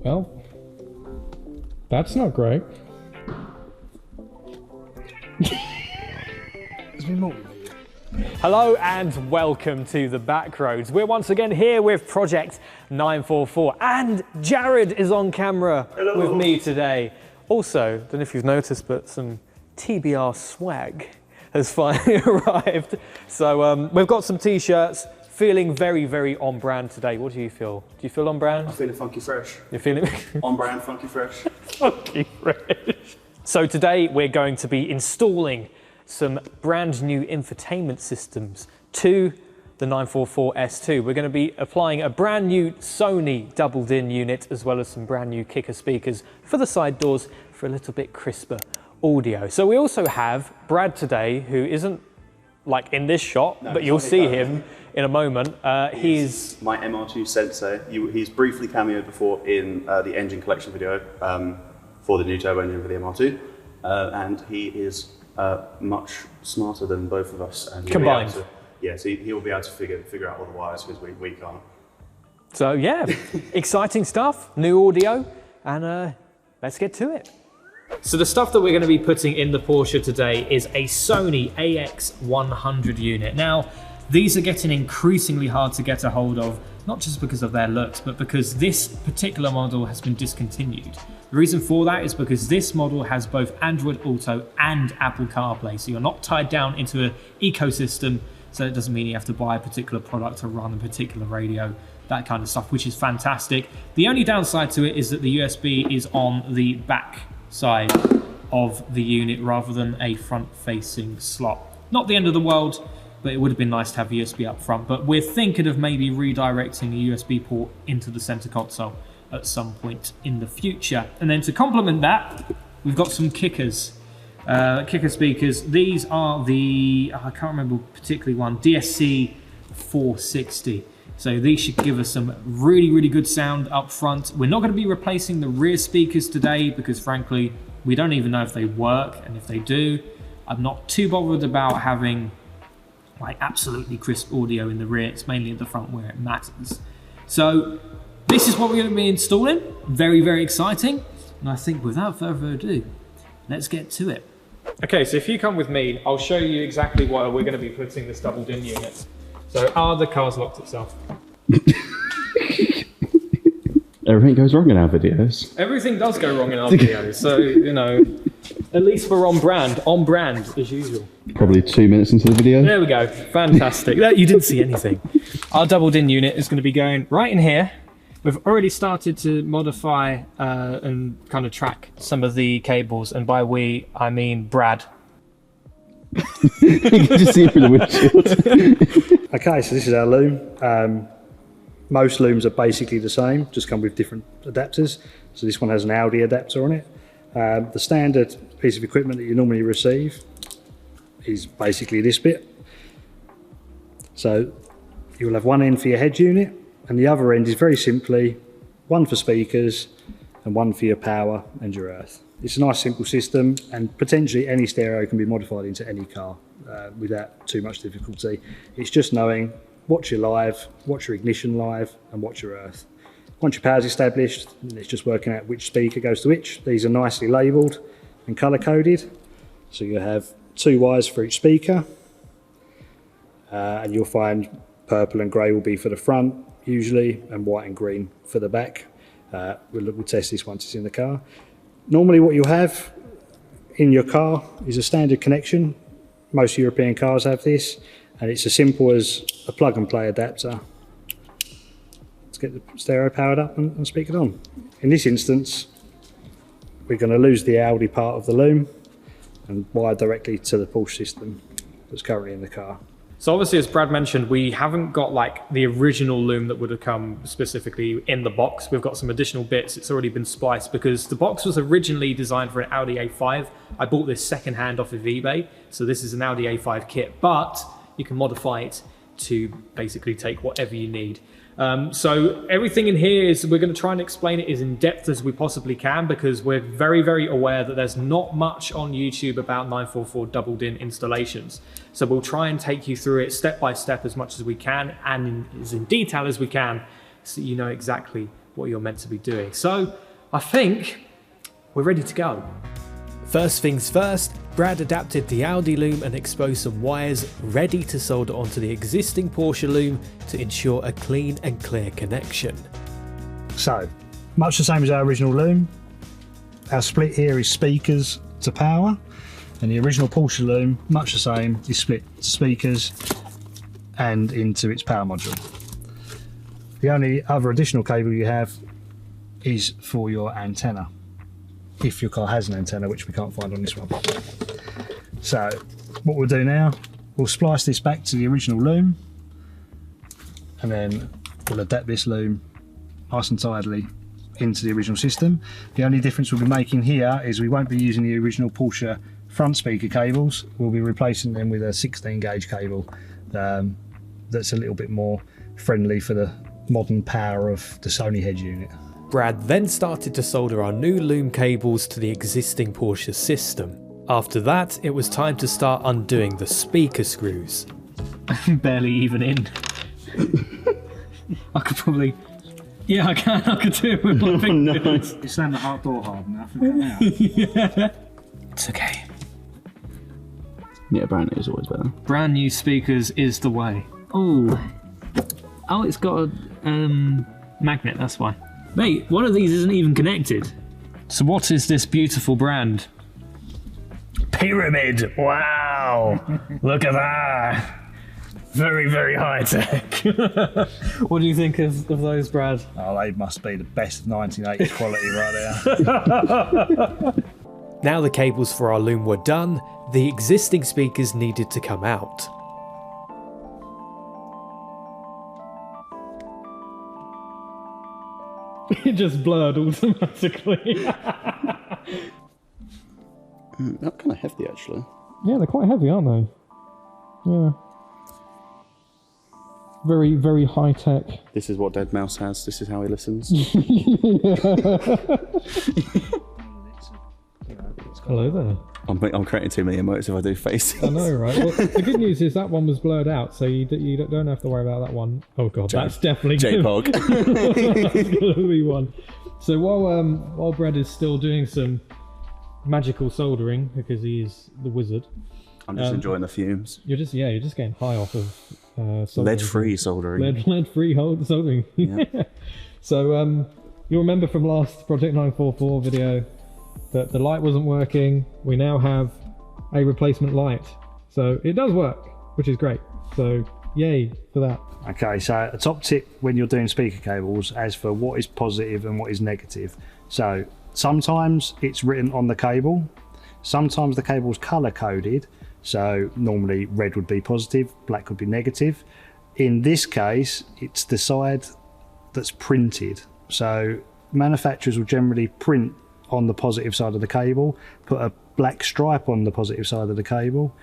Well, that's not great. Hello and welcome to the Backroads. We're once again here with Project 944 and Jared is on camera with me today. Also, don't know if you've noticed, but some TBR swag has finally arrived. So we've got some t-shirts, feeling very, very on brand today. What do you feel? Do you feel on brand? I'm feeling funky fresh. You're feeling on brand, funky fresh. Funky fresh. So today we're going to be installing some brand new infotainment systems to the 944 S2. We're going to be applying a brand new Sony double-din unit as well as some brand new kicker speakers for the side doors for a little bit crisper audio. So we also have Brad today, who isn't like in this shot, but you'll see him in a moment. He's my MR2 sensei. He's briefly cameoed before in the engine collection video for the new turbo engine for the MR2, and he is much smarter than both of us. And combined. Yes, he will be able to figure out all the wires because we can't. So yeah, exciting stuff, new audio, and let's get to it. So the stuff that we're going to be putting in the Porsche today is a Sony AX-100 unit. Now, these are getting increasingly hard to get a hold of, not just because of their looks, but because this particular model has been discontinued. The reason for that is because this model has both Android Auto and Apple CarPlay, so you're not tied down into an ecosystem, so it doesn't mean you have to buy a particular product to run a particular radio, that kind of stuff, which is fantastic. The only downside to it is that the USB is on the back side of the unit rather than a front-facing slot. Not the end of the world, but it would have been nice to have USB up front. But we're thinking of maybe redirecting a USB port into the center console at some point in the future. And then to complement that, we've got some kickers, kicker speakers. These are the, I can't remember particularly one, DSC 460. So these should give us some really, really good sound up front. We're not going to be replacing the rear speakers today because frankly, we don't even know if they work. And if they do, I'm not too bothered about having like absolutely crisp audio in the rear. It's mainly at the front where it matters. So this is what we're going to be installing. Very, very exciting. And I think without further ado, let's get to it. Okay, so if you come with me, I'll show you exactly where we're going to be putting this double-din unit. So, the car's locked itself. Everything goes wrong in our videos. Everything does go wrong in our videos. So, you know, at least we're on brand as usual. Probably 2 minutes into the video. There we go, fantastic. You didn't see anything. Our double-din unit is going to be going right in here. We've already started to modify and kind of track some of the cables. And by we, I mean Brad. You can just see through the windshield. Okay, so this is our loom. Most looms are basically the same, just come with different adapters. So this one has an Audi adapter on it. The standard piece of equipment that you normally receive is basically this bit. So you'll have one end for your head unit, and the other end is very simply one for speakers and one for your power and your earth. It's a nice simple system, and potentially any stereo can be modified into any car without too much difficulty. It's just knowing what's your live, what's your ignition live, and what's your earth. Once your power's established, it's just working out which speaker goes to which. These are nicely labelled and colour coded. So you have 2 wires for each speaker, and you'll find purple and grey will be for the front usually, and white and green for the back. We'll test this once it's in the car. Normally what you'll have in your car is a standard connection. Most European cars have this, and it's as simple as a plug and play adapter. Let's get the stereo powered up and speak it on. In this instance, we're going to lose the Audi part of the loom and wire directly to the Porsche system that's currently in the car. So obviously, as Brad mentioned, we haven't got like the original loom that would have come specifically in the box. We've got some additional bits. It's already been spliced because the box was originally designed for an Audi A5. I bought this secondhand off of eBay. So this is an Audi A5 kit, but you can modify it to basically take whatever you need. So everything in here is, we're going to try and explain it as in depth as we possibly can, because we're very, very aware that there's not much on YouTube about 944 double-din installations. So we'll try and take you through it step by step as much as we can and as in detail as we can, so you know exactly what you're meant to be doing. So I think we're ready to go. First things first, Brad adapted the Audi loom and exposed some wires ready to solder onto the existing Porsche loom to ensure a clean and clear connection. So, much the same as our original loom, our split here is speakers to power, and the original Porsche loom, much the same, is split speakers and into its power module. The only other additional cable you have is for your antenna, if your car has an antenna, which we can't find on this one. So what we'll do now, we'll splice this back to the original loom, and then we'll adapt this loom nice and tidily into the original system. The only difference we'll be making here is we won't be using the original Porsche front speaker cables. We'll be replacing them with a 16 gauge cable that's a little bit more friendly for the modern power of the Sony head unit. Brad then started to solder our new loom cables to the existing Porsche system. After that, it was time to start undoing the speaker screws. I'm barely even in. I could probably... Yeah, I can. I could do it with my fingers. You slammed the hard door hard enough. Yeah. It's okay. Yeah, brand new is always better. Brand new speakers is the way. Oh, it's got a magnet, that's why. Mate, one of these isn't even connected. So what is this beautiful brand? Pyramid, wow. Look at that. Very, very high tech. What do you think of those, Brad? Oh, they must be the best 1980s quality right there. Now the cables for our loom were done, the existing speakers needed to come out. It just blurred automatically. They're kind of hefty, actually. Yeah, they're quite heavy, aren't they? Yeah. Very, very high tech. This is what Dead Mouse has. This is how he listens. Hello there. I'm creating too many emotes if I do faces. I know, right? Well, the good news is that one was blurred out, so you don't have to worry about that one. Oh god, that's definitely J-Pog. That's gonna be one. So while Brad is still doing some magical soldering because he is the wizard, I'm just enjoying the fumes. You're just getting high off of soldering. Lead-free soldering. Lead-free soldering. Yeah. So you'll remember from last Project 944 video that the light wasn't working. We now have a replacement light, so it does work, which is great. So yay for that. Okay, so a top tip when you're doing speaker cables as for what is positive and what is negative. So sometimes it's written on the cable, sometimes the cable's color coded, so normally red would be positive, black would be negative. In this case, it's the side that's printed. So manufacturers will generally print on the positive side of the cable, put a black stripe on the positive side of the cable,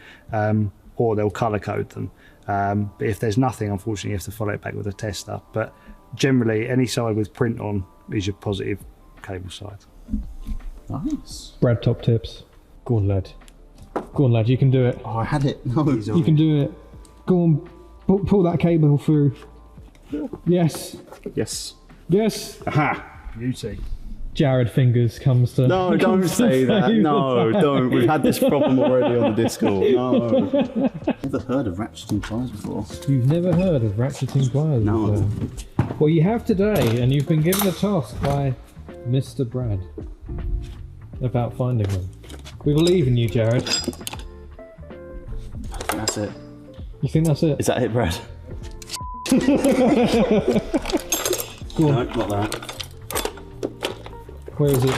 or they'll colour code them. But if there's nothing, unfortunately, you have to follow it back with a tester. But generally, any side with print on is your positive cable side. Nice. Brad, top tips. Go on, lad. Go on, lad. You can do it. Oh, I had it. No, you can do it. Go on. Pull that cable through. Yes. Yes. Yes. Aha. Beauty. Jared Fingers comes to... No, don't say that. No, don't. We've had this problem already on the Discord. No. Never heard of ratcheting pliers before. You've never heard of ratcheting pliers No. before? Well, you have today, and you've been given a task by Mr. Brad about finding them. We believe in you, Jared. I think that's it. You think that's it? Is that it, Brad? Go on. No, not that. Where is it?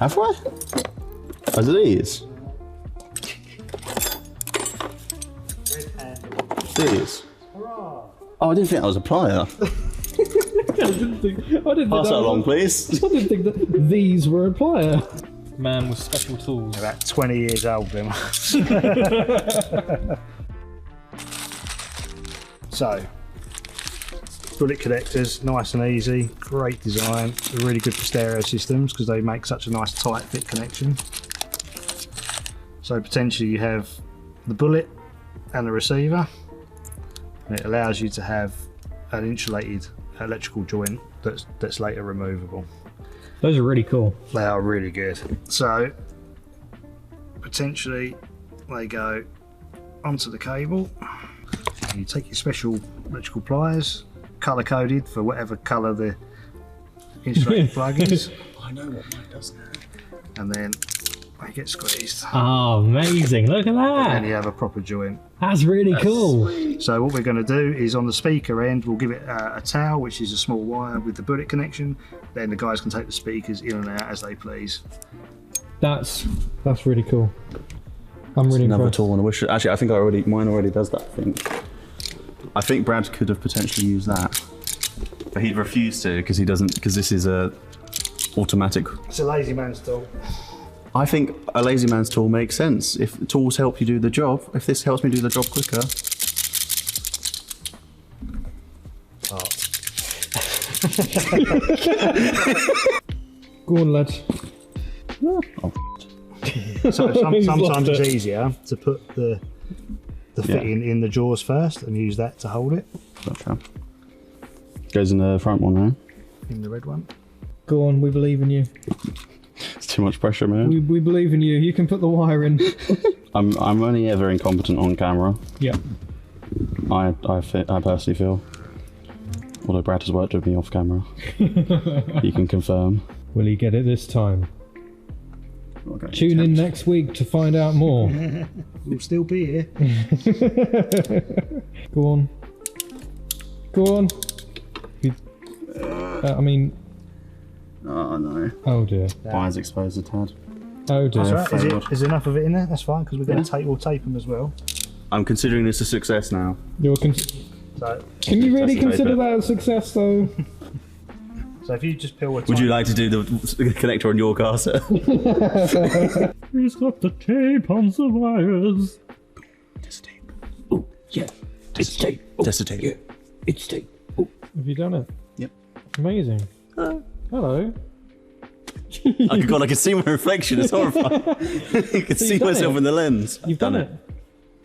Have we? Are these? These? Oh, I didn't think that was a plier. I didn't think Pass that along, please. I didn't think that these were a plier. Man with special tools. About 20 years old, them. So, bullet connectors, nice and easy, great design. They're really good for stereo systems because they make such a nice tight fit connection. So potentially you have the bullet and the receiver, And it allows you to have an insulated electrical joint that's later removable. Those are really cool. They are really good. So potentially they go onto the cable. You take your special electrical pliers, colour coded for whatever colour the insulated plug is. I know what mine does now. And then they get squeezed. Oh, amazing. Look at that. And you have a proper joint. That's really cool. Sweet. So what we're going to do is on the speaker end, we'll give it a towel, which is a small wire with the bullet connection. Then the guys can take the speakers in and out as they please. That's really cool. I'm really Another impressed. tool on the wish. Actually, I think mine already does that thing. I think Brad could have potentially used that, but he'd refused to because this is a automatic. It's a lazy man's tool. I think a lazy man's tool makes sense. If tools help you do the job, if this helps me do the job quicker. Go on, lad. Oh. So sometimes it's easier to put the fitting in the jaws first and use that to hold it. Gotcha. Goes in the front one now. In the red one. Go on, we believe in you. It's too much pressure, man. We believe in you. You can put the wire in. I'm only ever incompetent on camera. Yeah. I personally feel. Although Brad has worked with me off camera. He can confirm. Will he get it this time? Okay, Tune in next week to find out more. We'll still be here. Go on. Go on. I mean... Oh no. Oh dear. Wire's exposed a tad. Oh dear. That's right. Is enough of it in there? That's fine, because we're going to we'll tape them as well. I'm considering this a success now. So, Can you really That's consider okay. that a success though? so if you just peel a Would you like to do the connector on your car, sir? He's got the tape on the wires. Test tape. Oh, yeah. It's tape. Oh, Test the tape. yeah. It's tape. Oh. Have you done it? Yep. Amazing. Hello. Oh god, I can see my reflection. It's horrifying. I can see done myself it. in the lens. You've done it.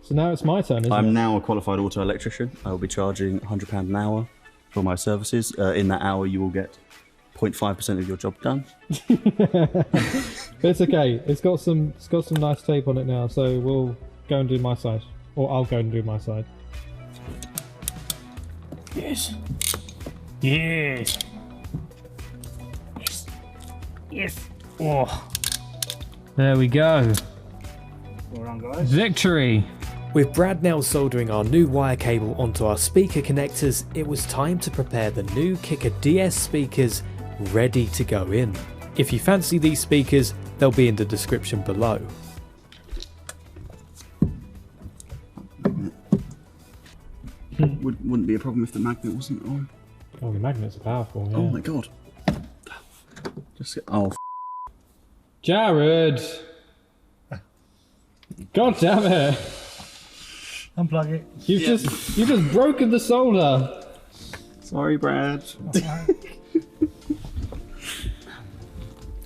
So now it's my turn, isn't it? I'm now a qualified auto electrician. I will be charging £100 an hour for my services. In that hour, you will get 0.5% of your job done. It's okay. It's got some nice tape on it now, so we'll go and do my side. Or I'll go and do my side. Yes. Yes. Yes. Yes. Oh. There we go. Well done, guys. Victory! With Brad now soldering our new wire cable onto our speaker connectors, it was time to prepare the new Kicker DS speakers ready to go in. If you fancy these speakers, they'll be in the description below. Wouldn't be a problem if the magnet wasn't on. Oh, the magnets are powerful, yeah. Oh my god. Just oh. Jared! God damn it! Unplug it. You've just broken the solder. Sorry, Brad.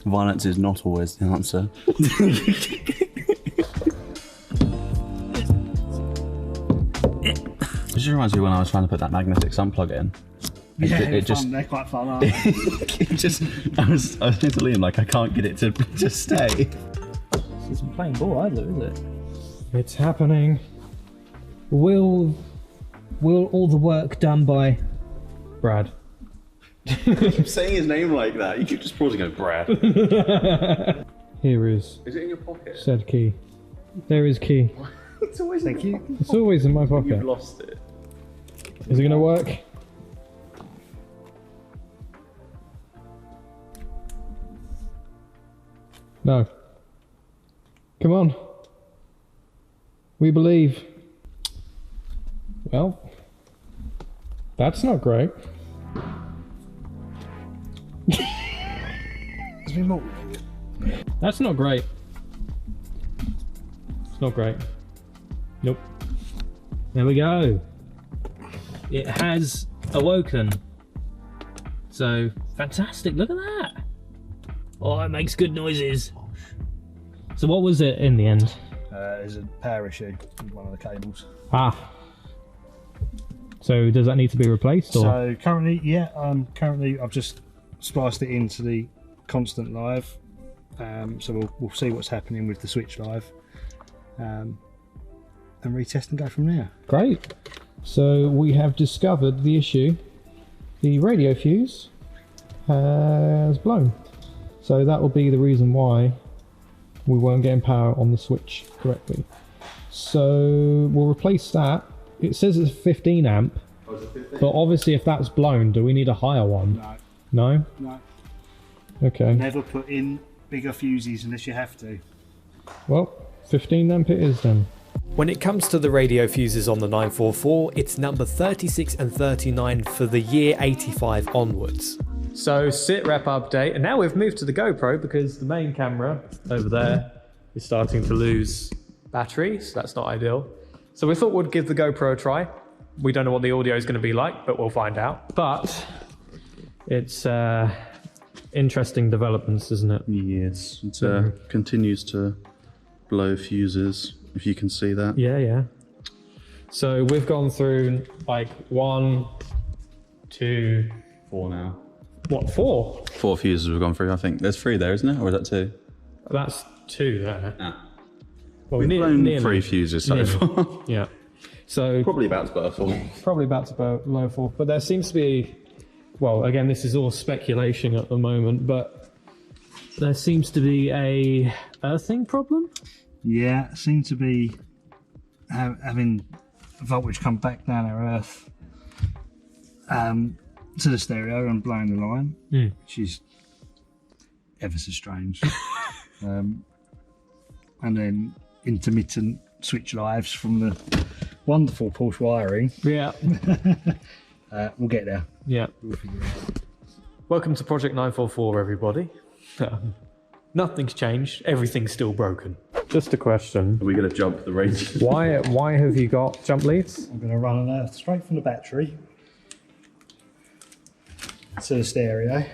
Violence is not always the answer. It just reminds me when I was trying to put that magnetic sun plug in. Yeah, They're quite fun, aren't they? I was saying to Liam, like, I can't get it to just stay. It's isn't playing ball either, is it? It's happening. Will all the work done by Brad? Keep saying his name like that. You keep just pausing and go, Brad. Here is Is it in your pocket? said key. There is key. It's always Thank you. It's always in my You've pocket. lost it. Is it gonna work? No. Come on. We believe. Well, that's not great. That's not great. It's not great. Nope. There we go. It has awoken. So, fantastic. Look at that. Oh, it makes good noises. So what was it in the end? There's a power issue with one of the cables. Ah. So does that need to be replaced? Or? So currently, yeah, currently I've just spliced it into the constant live. So we'll see what's happening with the switch live, and retest and go from there. Great. So we have discovered the issue. The radio fuse has blown. So that will be the reason why we weren't getting power on the switch correctly. So we'll replace that. It says it's 15 amp, but obviously if that's blown, do we need a higher one? No. No? No. Okay. Never put in bigger fuses unless you have to. Well, 15 amp it is then. When it comes to the radio fuses on the 944, it's number 36 and 39 for the year 85 onwards. So sit rep update, and now we've moved to the GoPro because the main camera over there is starting to lose battery, so that's not ideal. So we thought we'd give the GoPro a try. We don't know what the audio is going to be like, but we'll find out. But it's interesting developments, isn't it? Yes, it continues to blow fuses, if you can see that. Yeah, yeah. So we've gone through like 1, 2, 4 now. what, 4? 4 fuses we've gone through, I think. There's 3 there, isn't it? Or is that 2? That's 2 there. Ah. Well, We've blown 3 fuses so nearly. far. Yeah. So Probably about to blow a 4. probably about to blow 4, but there seems to be, well, again, this is all speculation at the moment, but there seems to be a earthing problem. Yeah, seem to be having voltage come back down our earth to the stereo and blowing the line, which is ever so strange. And then intermittent switch lives from the wonderful Porsche wiring. Yeah. We'll get there. Yeah. We'll figure it out. Welcome to Project 944, everybody. Nothing's changed. Everything's still broken. Just a question. Are we going to jump the range? Why have you got jump leads? I'm going to run an earth straight from the battery to the stereo,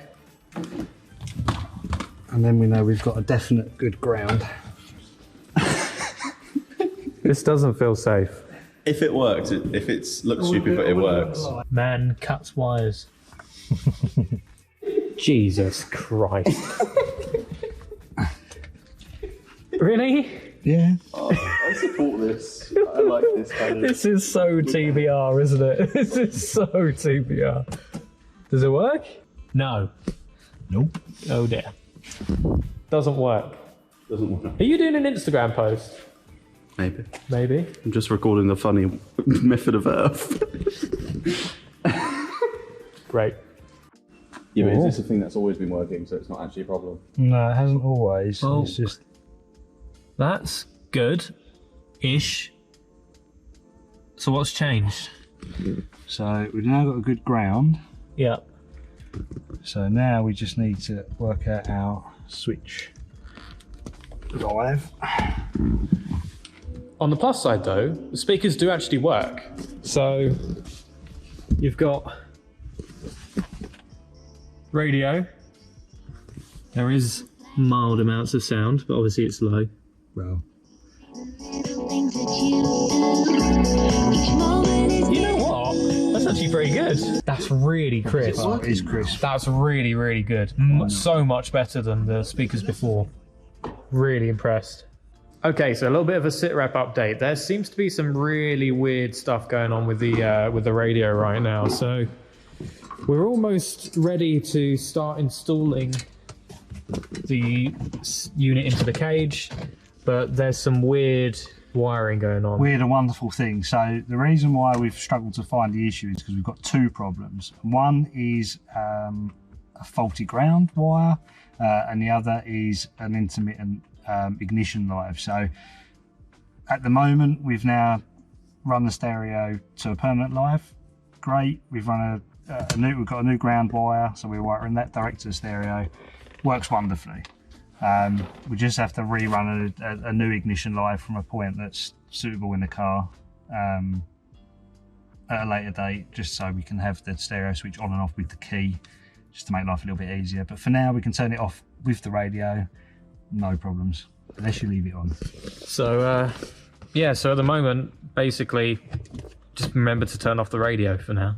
and then we know we've got a definite good ground. This doesn't feel safe. If it works, if it looks stupid but it works. Man cuts wires. Jesus Christ. Really? Yeah. Oh, I support this. I like this kind of... This is so TBR, isn't it? This is so TBR. Does it work? No. Nope. Oh dear. Doesn't work. Doesn't work. Are you doing an Instagram post? Maybe. Maybe. I'm just recording the funny method of Earth. Great. Yeah, but is this a thing that's always been working, so it's not actually a problem? No, it hasn't always. Oh. It's just... That's good-ish. So what's changed? So we've now got a good ground. Yeah. So now we just need to work out our switch live. On the plus side though, the speakers do actually work. So you've got radio. There is mild amounts of sound, but obviously it's low. Well, You know what? That's actually pretty good. That's really crisp. it is crisp. That's really, really good. So much better than the speakers before. Really impressed. Okay, so a little bit of a sit rep update. There seems to be some really weird stuff going on with the radio right now. So we're almost ready to start installing the unit into the cage, but there's some weird wiring going on. Weird and wonderful thing. So the reason why we've struggled to find the issue is because we've got 2 problems. One is a faulty ground wire, and the other is an intermittent ignition live. So at the moment we've now run the stereo to a permanent live. Great. We've run we've got a new ground wire, so we're wiring that direct to the stereo. Works wonderfully. We just have to rerun a new ignition live from a point that's suitable in the car at a later date, just so we can have the stereo switch on and off with the key, just to make life a little bit easier. But for now we can turn it off with the radio, no problems, unless you leave it on. So yeah, so at the moment basically just remember to turn off the radio for now.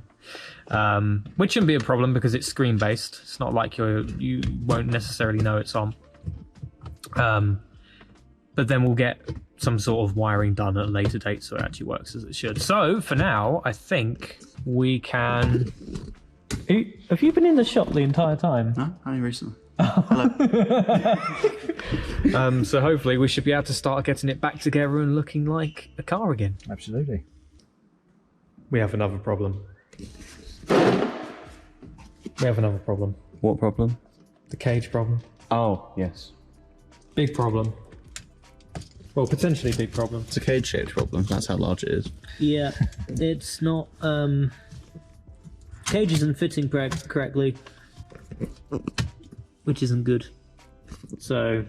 Which shouldn't be a problem because it's screen based. It's not like you won't necessarily know it's on. But then we'll get some sort of wiring done at a later date so it actually works as it should. So for now, I think we can... Have you been in the shop the entire time? No, only recently. Hello. So hopefully we should be able to start getting it back together and looking like a car again. Absolutely. We have another problem. We have another problem. What problem? The cage problem. Oh, yes. Big problem. Well, potentially big problem. It's a cage-shaped problem. That's how large it is. Yeah, it's not. Cage isn't fitting correctly, which isn't good. So,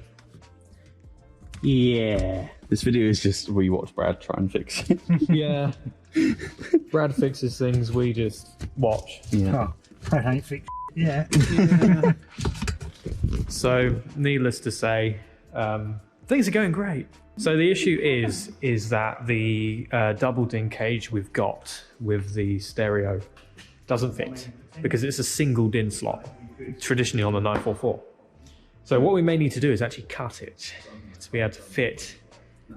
yeah. This video is just where you watch Brad try and fix it. Yeah. Brad fixes things, we just watch. Yeah. Oh, that ain't fixed yet. So, needless to say, things are going great. So the issue is that the double DIN cage we've got with the stereo doesn't fit because it's a single DIN slot, traditionally on the 944. So what we may need to do is actually cut it to be able to fit,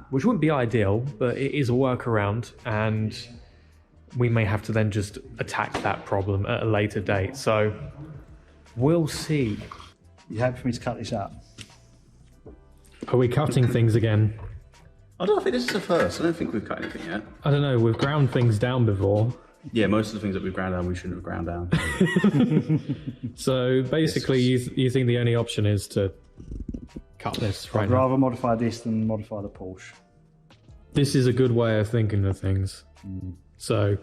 which wouldn't be ideal, but it is a workaround, and we may have to then just attack that problem at a later date. So we'll see. You happy for me to cut this up? Are we cutting things again? I don't think this is the first. I don't think we've cut anything yet. I don't know, we've ground things down before. Yeah, most of the things that we've ground down, we shouldn't have ground down. So basically, you think the only option is to cut this right I'd now? rather modify this than modify the Porsche. This is a good way of thinking of things. So,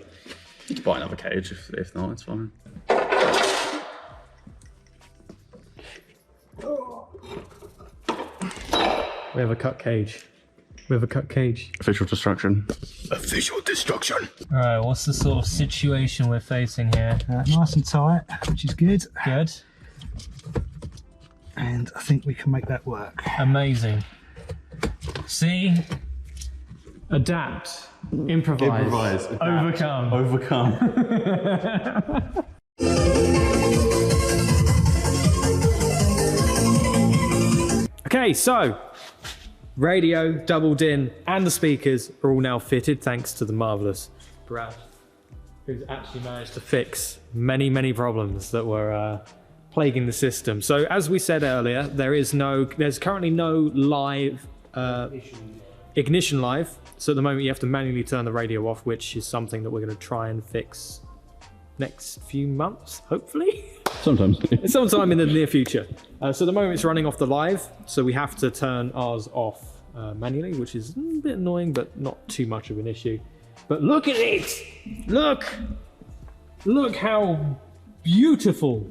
You can buy another cage if not, it's fine. we have a cut cage. We have a cut cage. Official destruction. Official destruction. Alright, what's the sort of situation we're facing here? Nice and tight, which is good. Good. And I think we can make that work. Amazing. See? Adapt. Improvise. Adapt, Overcome. Overcome. Okay, so radio, double DIN, and the speakers are all now fitted thanks to the marvellous Brad, who's actually managed to fix many, many problems that were plaguing the system. So as we said earlier, there's currently no live ignition live. So at the moment you have to manually turn the radio off, which is something that we're going to try and fix next few months, hopefully. Sometimes. Sometime in the near future. So at the moment it's running off the live, so we have to turn ours off manually, which is a bit annoying, but not too much of an issue. But look at it! Look how beautiful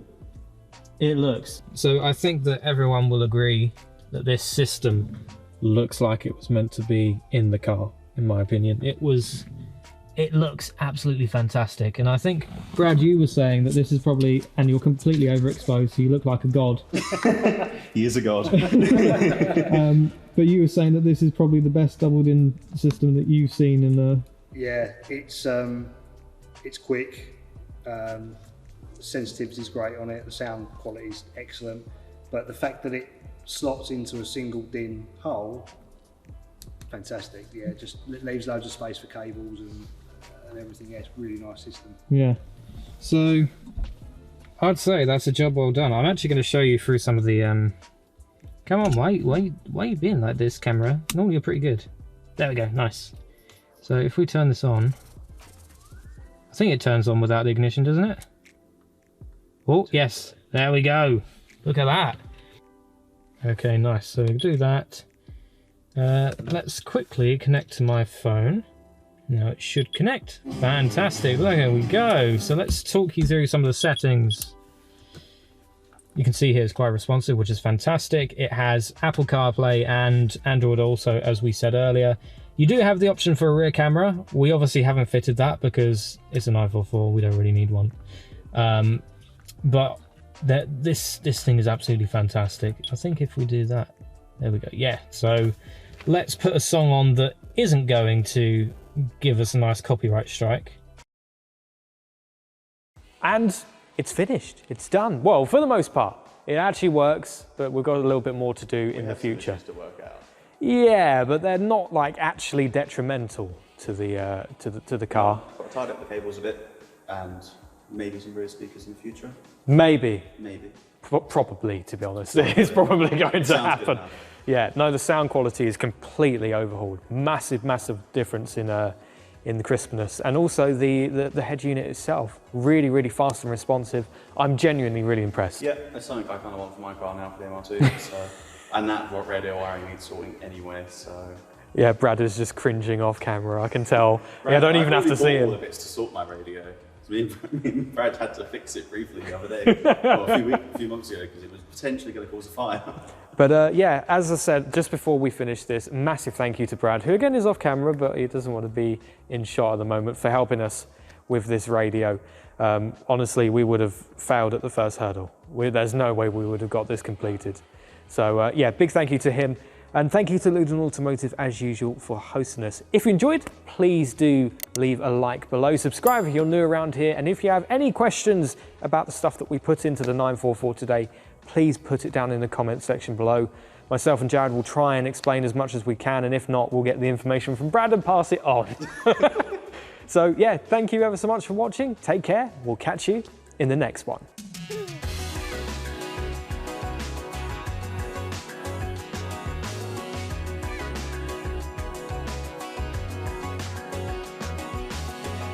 it looks. So I think that everyone will agree that this system looks like it was meant to be in the car, in my opinion. It looks absolutely fantastic, and I think, Brad, you were saying that this is probably, and you're completely overexposed, so you look like a god. He is a god. But you were saying that this is probably the best double-DIN system that you've seen in Yeah, it's quick. Sensitivity is great on it. The sound quality is excellent, but the fact that it slots into a single DIN hole, fantastic. Yeah, just leaves loads of space for cables and everything. Yeah, it's a really nice system. Yeah. So I'd say that's a job well done. I'm actually going to show you through some of the come on, why you being like this, camera? Normally you're pretty good. There we go, nice. So if we turn this on, I think it turns on without the ignition, doesn't it? Oh yes, there we go. Look at that. Okay, nice. So we can do that. Let's quickly connect to my phone. Now it should connect. Fantastic. There we go. So let's talk you through some of the settings. You can see here it's quite responsive, which is fantastic. It has Apple CarPlay and Android also, as we said earlier. You do have the option for a rear camera. We obviously haven't fitted that because it's a 944. We don't really need one. But this thing is absolutely fantastic. I think if we do that, there we go. Yeah. So let's put a song on that isn't going to give us a nice copyright strike. And it's finished. It's done. Well, for the most part. It actually works, but we've got a little bit more to do in the future. To work out. Yeah, but they're not like actually detrimental to the car. Got to tidy up the cables a bit, and maybe some rear speakers in the future. Maybe. Maybe. Probably, to be honest, it's probably going to happen. Yeah, no, the sound quality is completely overhauled. Massive, massive difference in the crispness, and also the head unit itself, really, really fast and responsive. I'm genuinely really impressed. Yeah, that's something I kind of want for my car now for the MR2. So, and that radio wiring needs sorting anyway. So. Yeah, Brad is just cringing off camera. I can tell. I don't even have to see him. All the bits to sort my radio. Me and Brad had to fix it briefly the other day, well, a few months ago, because it was potentially going to cause a fire. But yeah, as I said, just before we finish this, massive thank you to Brad, who again is off camera, but he doesn't want to be in shot at the moment, for helping us with this radio. Honestly, we would have failed at the first hurdle. There's no way we would have got this completed. So yeah, big thank you to him. And thank you to LUDEN Automotive, as usual, for hosting us. If you enjoyed, please do leave a like below. Subscribe if you're new around here. And if you have any questions about the stuff that we put into the 944 today, please put it down in the comment section below. Myself and Jared will try and explain as much as we can. And if not, we'll get the information from Brad and pass it on. So yeah, thank you ever so much for watching. Take care. We'll catch you in the next one.